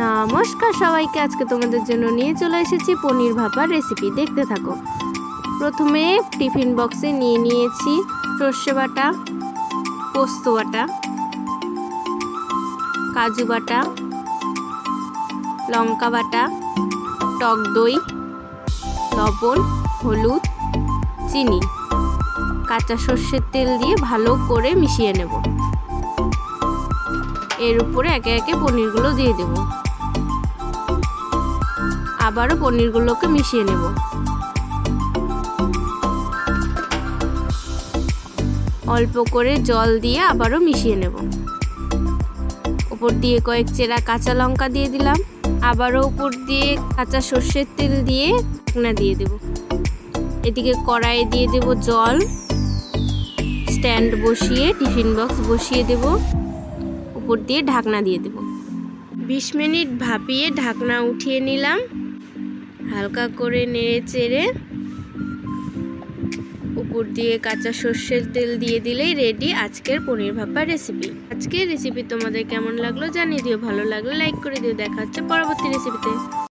নমস্কার সবাইকে, আজকে তোমাদের জন্য নিয়ে চলে এসেছি পনির ভাপার রেসিপি। দেখতে থাকো। প্রথমে টিফিন বক্সে নিয়ে নিয়েছি সর্ষে বাটা, পোস্ত বাটা, কাজু বাটা, লঙ্কা বাটা, টক দই, লবণ, হলুদ, চিনি, কাঁচা সর্ষের তেল দিয়ে ভালো করে মিশিয়ে নেব। এর উপরে একে একে পনিরগুলো দিয়ে দেব। আবারও পনিরগুলোকে মিশিয়ে নেব। অল্প করে জল দিয়ে আবারও মিশিয়ে নেব। উপর দিয়ে কয়েক চেরা কাঁচা লঙ্কা দিয়ে দিলাম। আবারও উপর দিয়ে কাঁচা সর্ষের তেল দিয়ে ঢাকনা দিয়ে দেব। এদিকে কড়াইয়ে দিয়ে দেব জল। স্ট্যান্ড বসিয়ে টিফিন বক্স বসিয়ে দেব। উপর দিয়ে ঢাকনা দিয়ে দেব। 20 মিনিট ভাপিয়ে ঢাকনা উঠিয়ে নিলাম। হালকা করে নেড়ে চেড়ে উপর দিয়ে কাঁচা সর্ষের তেল দিয়ে দিলেই রেডি আজকের পনির ভাপা রেসিপি। আজকের রেসিপি তোমাদের কেমন লাগলো জানিয়ে দিও। ভালো লাগলে লাইক করে দিও। দেখা হচ্ছে পরবর্তী রেসিপিতে।